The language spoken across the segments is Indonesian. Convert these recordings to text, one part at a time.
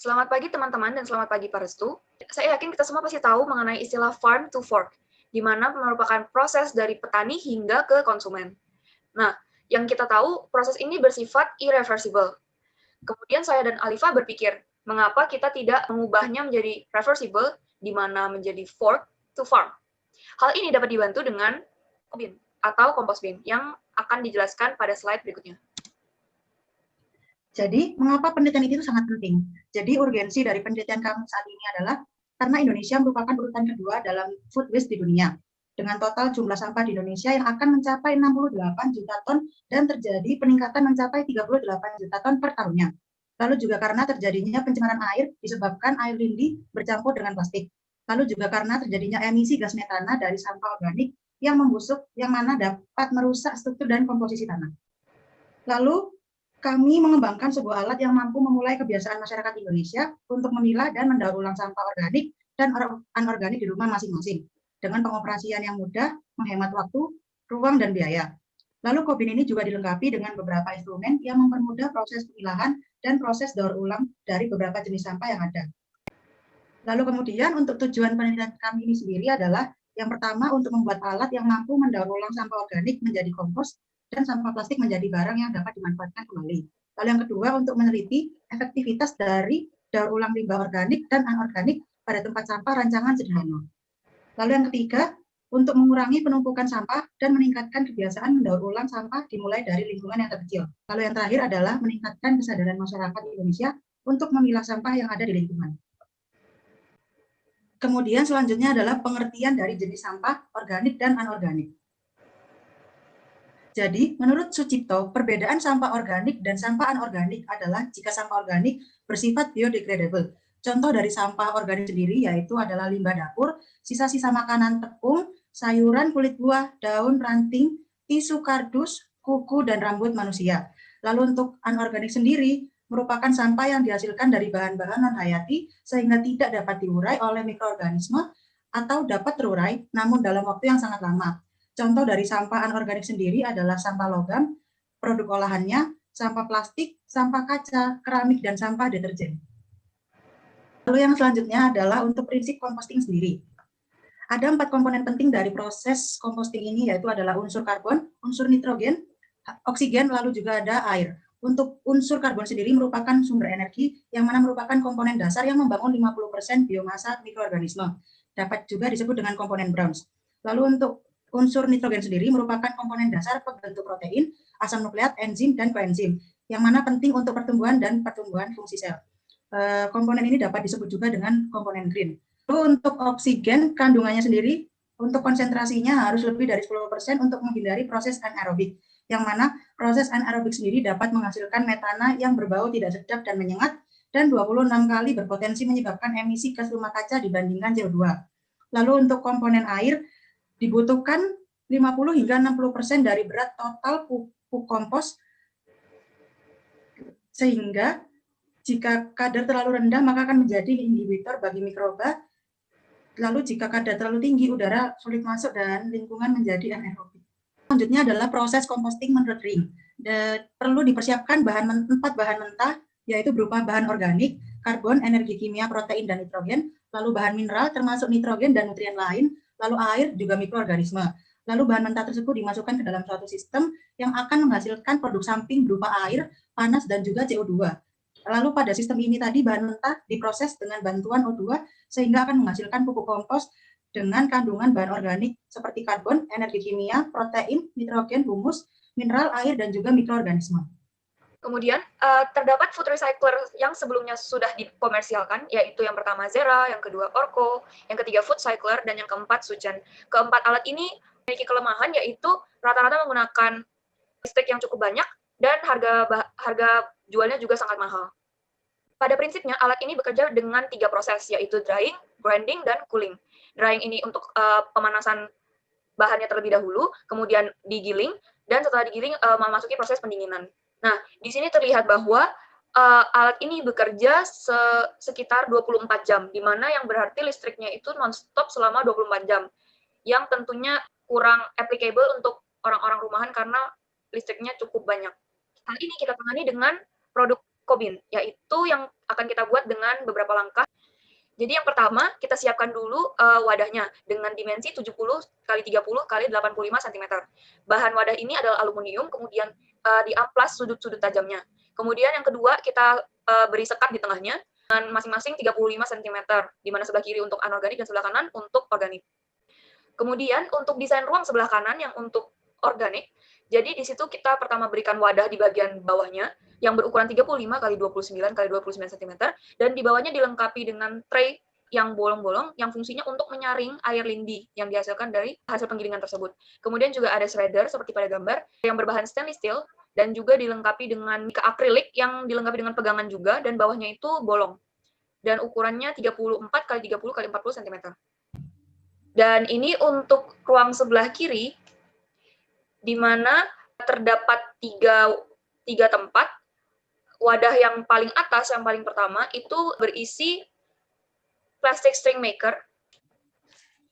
Selamat pagi teman-teman dan selamat pagi Pak Restu. Saya yakin kita semua pasti tahu mengenai istilah farm to fork, di mana merupakan proses dari petani hingga ke konsumen. Nah, yang kita tahu proses ini bersifat irreversible. Kemudian saya dan Alifa berpikir, mengapa kita tidak mengubahnya menjadi reversible, di mana menjadi fork to farm. Hal ini dapat dibantu dengan bin atau compost bin yang akan dijelaskan pada slide berikutnya. Jadi, mengapa penelitian itu sangat penting? Jadi, urgensi dari penelitian kami saat ini adalah karena Indonesia merupakan urutan kedua dalam food waste di dunia, dengan total jumlah sampah di Indonesia yang akan mencapai 68 juta ton dan terjadi peningkatan mencapai 38 juta ton per tahunnya. Lalu juga karena terjadinya pencemaran air disebabkan air lindi bercampur dengan plastik. Lalu juga karena terjadinya emisi gas metana dari sampah organik yang membusuk, yang mana dapat merusak struktur dan komposisi tanah. Lalu, kami mengembangkan sebuah alat yang mampu memulai kebiasaan masyarakat Indonesia untuk memilah dan mendaur ulang sampah organik dan anorganik di rumah masing-masing, dengan pengoperasian yang mudah, menghemat waktu, ruang, dan biaya. Lalu Kobin ini juga dilengkapi dengan beberapa instrumen yang mempermudah proses pemilahan dan proses daur ulang dari beberapa jenis sampah yang ada. Lalu kemudian untuk tujuan penelitian kami ini sendiri adalah yang pertama untuk membuat alat yang mampu mendaur ulang sampah organik menjadi kompos dan sampah plastik menjadi barang yang dapat dimanfaatkan kembali. Lalu yang kedua untuk meneliti efektivitas dari daur ulang limbah organik dan anorganik pada tempat sampah rancangan sederhana. Lalu yang ketiga untuk mengurangi penumpukan sampah dan meningkatkan kebiasaan mendaur ulang sampah dimulai dari lingkungan yang terkecil. Lalu yang terakhir adalah meningkatkan kesadaran masyarakat Indonesia untuk memilah sampah yang ada di lingkungan. Kemudian selanjutnya adalah pengertian dari jenis sampah organik dan anorganik. Jadi, menurut Sucipto, perbedaan sampah organik dan sampah anorganik adalah jika sampah organik bersifat biodegradable. Contoh dari sampah organik sendiri yaitu adalah limbah dapur, sisa-sisa makanan tepung, sayuran, kulit buah, daun, ranting, tisu kardus, kuku, dan rambut manusia. Lalu untuk anorganik sendiri, merupakan sampah yang dihasilkan dari bahan-bahan non-hayati sehingga tidak dapat diurai oleh mikroorganisme atau dapat terurai namun dalam waktu yang sangat lama. Contoh dari sampah anorganik sendiri adalah sampah logam, produk olahannya, sampah plastik, sampah kaca, keramik, dan sampah deterjen. Lalu yang selanjutnya adalah untuk prinsip composting sendiri. Ada 4 komponen penting dari proses composting ini, yaitu adalah unsur karbon, unsur nitrogen, oksigen, lalu juga ada air. Untuk unsur karbon sendiri merupakan sumber energi yang mana merupakan komponen dasar yang membangun 50% biomasa mikroorganisme. Dapat juga disebut dengan komponen Browns. Lalu untuk unsur nitrogen sendiri merupakan komponen dasar pembentuk protein, asam nukleat, enzim, dan koenzim, yang mana penting untuk pertumbuhan dan pertumbuhan fungsi sel. Komponen ini dapat disebut juga dengan komponen green. Lalu untuk oksigen, kandungannya sendiri, untuk konsentrasinya harus lebih dari 10% untuk menghindari proses anaerobik, yang mana proses anaerobik sendiri dapat menghasilkan metana yang berbau tidak sedap dan menyengat, dan 26 kali berpotensi menyebabkan emisi gas rumah kaca dibandingkan CO2. Lalu untuk komponen air, dibutuhkan 50 hingga 60% dari berat total pupuk kompos, sehingga jika kadar terlalu rendah maka akan menjadi inhibitor bagi mikroba. Lalu jika kadar terlalu tinggi, udara sulit masuk dan lingkungan menjadi anaerobik. Selanjutnya adalah proses composting menurut Ring. Perlu dipersiapkan 4 bahan mentah, yaitu berupa bahan organik, karbon, energi kimia, protein, dan nitrogen, lalu bahan mineral termasuk nitrogen dan nutrien lain, lalu air, juga mikroorganisme. Lalu bahan mentah tersebut dimasukkan ke dalam suatu sistem yang akan menghasilkan produk samping berupa air, panas, dan juga CO2. Lalu pada sistem ini tadi bahan mentah diproses dengan bantuan O2 sehingga akan menghasilkan pupuk kompos dengan kandungan bahan organik seperti karbon, energi kimia, protein, nitrogen, humus, mineral, air, dan juga mikroorganisme. Kemudian terdapat food recycler yang sebelumnya sudah dikomersialkan, yaitu yang pertama Zera, yang kedua Orko, yang ketiga Food Cycler, dan yang keempat Sujen. Keempat alat ini memiliki kelemahan, yaitu rata-rata menggunakan listrik yang cukup banyak dan harga jualnya juga sangat mahal. Pada prinsipnya, alat ini bekerja dengan 3 proses, yaitu drying, grinding, dan cooling. Drying ini untuk pemanasan bahannya terlebih dahulu, kemudian digiling, dan setelah digiling memasuki proses pendinginan. Nah, di sini terlihat bahwa alat ini bekerja sekitar 24 jam, di mana yang berarti listriknya itu non-stop selama 24 jam, yang tentunya kurang applicable untuk orang-orang rumahan karena listriknya cukup banyak. Hal ini kita tangani dengan produk Kobin, yaitu yang akan kita buat dengan beberapa langkah. Jadi yang pertama, kita siapkan dulu wadahnya dengan dimensi 70 kali 30 kali 85 cm. Bahan wadah ini adalah aluminium, kemudian diamplas sudut-sudut tajamnya. Kemudian yang kedua, kita beri sekat di tengahnya dengan masing-masing 35 cm, di mana sebelah kiri untuk anorganik dan sebelah kanan untuk organik. Kemudian untuk desain ruang sebelah kanan yang untuk organik, jadi di situ kita pertama berikan wadah di bagian bawahnya yang berukuran 35 kali 29 kali 29 cm, dan di bawahnya dilengkapi dengan tray yang bolong-bolong yang fungsinya untuk menyaring air lindi yang dihasilkan dari hasil penggilingan tersebut. Kemudian juga ada shredder seperti pada gambar yang berbahan stainless steel dan juga dilengkapi dengan mika akrilik yang dilengkapi dengan pegangan juga dan bawahnya itu bolong. Dan ukurannya 34 kali 30 kali 40 cm. Dan ini untuk ruang sebelah kiri di mana terdapat tiga tempat. Wadah yang paling atas, yang paling pertama, itu berisi plastic string maker.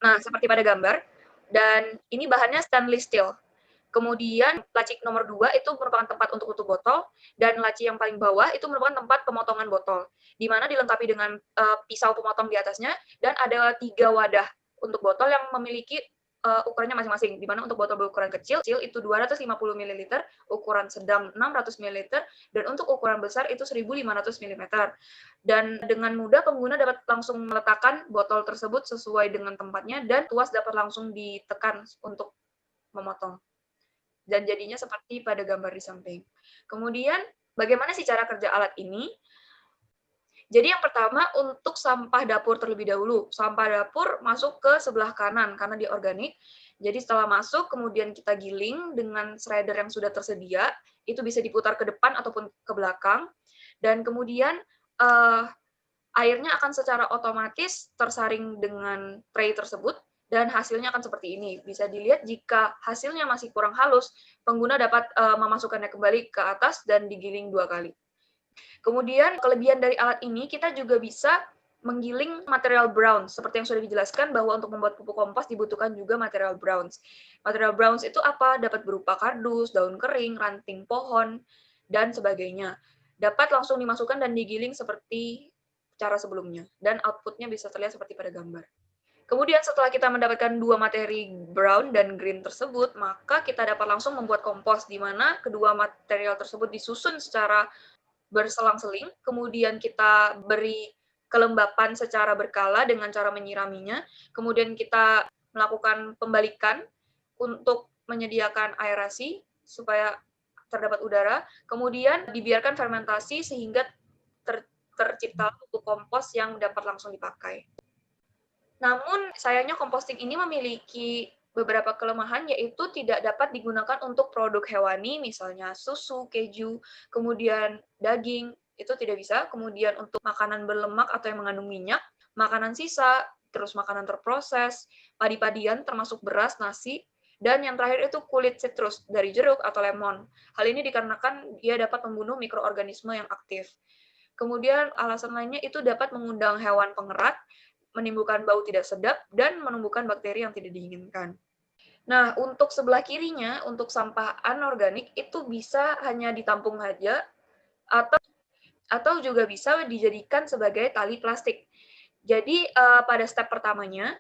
Nah, seperti pada gambar. Dan ini bahannya stainless steel. Kemudian laci nomor 2 itu merupakan tempat untuk tutup botol, dan laci yang paling bawah itu merupakan tempat pemotongan botol, di mana dilengkapi dengan pisau pemotong di atasnya, dan ada 3 wadah untuk botol yang memiliki ukurannya masing-masing, di mana untuk botol berukuran kecil itu 250 ml, ukuran sedang 600 ml, dan untuk ukuran besar itu 1500 ml. Dan dengan mudah pengguna dapat langsung meletakkan botol tersebut sesuai dengan tempatnya, dan tuas dapat langsung ditekan untuk memotong. Dan jadinya seperti pada gambar di samping. Kemudian, bagaimana sih cara kerja alat ini? Jadi yang pertama untuk sampah dapur terlebih dahulu. Sampah dapur masuk ke sebelah kanan karena dia organik. Jadi setelah masuk, kemudian kita giling dengan shredder yang sudah tersedia. Itu bisa diputar ke depan ataupun ke belakang. Dan kemudian airnya akan secara otomatis tersaring dengan tray tersebut. Dan hasilnya akan seperti ini. Bisa dilihat jika hasilnya masih kurang halus, pengguna dapat memasukkannya kembali ke atas dan digiling 2 kali. Kemudian kelebihan dari alat ini, kita juga bisa menggiling material browns. Seperti yang sudah dijelaskan bahwa untuk membuat pupuk kompos dibutuhkan juga material browns. Material browns itu apa? Dapat berupa kardus, daun kering, ranting pohon, dan sebagainya. Dapat langsung dimasukkan dan digiling seperti cara sebelumnya. Dan outputnya bisa terlihat seperti pada gambar. Kemudian setelah kita mendapatkan 2 materi brown dan green tersebut, maka kita dapat langsung membuat kompos, di mana kedua material tersebut disusun secara berselang-seling, kemudian kita beri kelembapan secara berkala dengan cara menyiraminya, kemudian kita melakukan pembalikan untuk menyediakan aerasi supaya terdapat udara, kemudian dibiarkan fermentasi sehingga tercipta pupuk kompos yang dapat langsung dipakai. Namun, sayangnya composting ini memiliki beberapa kelemahan, yaitu tidak dapat digunakan untuk produk hewani, misalnya susu, keju, kemudian daging, itu tidak bisa. Kemudian untuk makanan berlemak atau yang mengandung minyak, makanan sisa, terus makanan terproses, padi-padian termasuk beras, nasi, dan yang terakhir itu kulit citrus dari jeruk atau lemon. Hal ini dikarenakan dia dapat membunuh mikroorganisme yang aktif. Kemudian alasan lainnya itu dapat mengundang hewan pengerat, menimbulkan bau tidak sedap, dan menumbuhkan bakteri yang tidak diinginkan. Nah, untuk sebelah kirinya, untuk sampah anorganik, itu bisa hanya ditampung saja, atau juga bisa dijadikan sebagai tali plastik. Jadi, pada step pertamanya,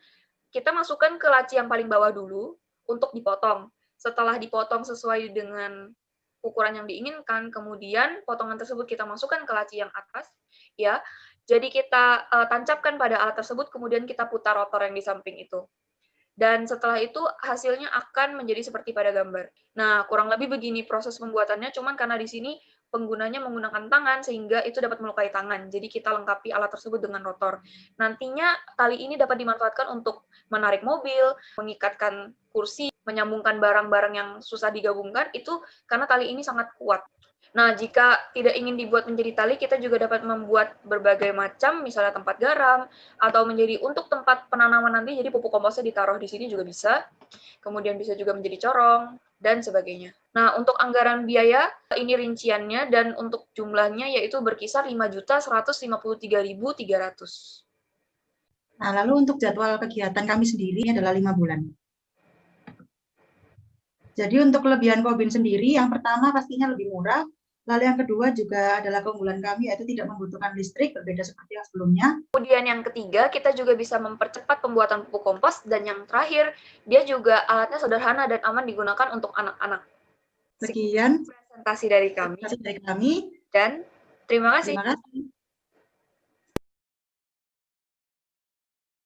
kita masukkan ke laci yang paling bawah dulu, untuk dipotong. Setelah dipotong sesuai dengan ukuran yang diinginkan, kemudian potongan tersebut kita masukkan ke laci yang atas, ya. Jadi kita tancapkan pada alat tersebut, kemudian kita putar rotor yang di samping itu. Dan setelah itu hasilnya akan menjadi seperti pada gambar. Nah, kurang lebih begini proses pembuatannya, cuman karena di sini penggunanya menggunakan tangan sehingga itu dapat melukai tangan. Jadi kita lengkapi alat tersebut dengan rotor. Nantinya tali ini dapat dimanfaatkan untuk menarik mobil, mengikatkan kursi, menyambungkan barang-barang yang susah digabungkan, itu karena tali ini sangat kuat. Nah, jika tidak ingin dibuat menjadi tali, kita juga dapat membuat berbagai macam, misalnya tempat garam, atau menjadi untuk tempat penanaman nanti, jadi pupuk komposnya ditaruh di sini juga bisa. Kemudian bisa juga menjadi corong, dan sebagainya. Nah, untuk anggaran biaya, ini rinciannya, dan untuk jumlahnya yaitu berkisar 5.153.300. Nah, lalu untuk jadwal kegiatan kami sendiri adalah 5 bulan. Jadi untuk kelebihan Kobin sendiri, yang pertama pastinya lebih murah, Lalu yang kedua juga adalah keunggulan kami, yaitu tidak membutuhkan listrik, berbeda seperti yang sebelumnya. Kemudian yang ketiga, kita juga bisa mempercepat pembuatan pupuk kompos. Dan yang terakhir, dia juga alatnya sederhana dan aman digunakan untuk anak-anak. Sekian presentasi dari kami. Dan Terima kasih. terima kasih.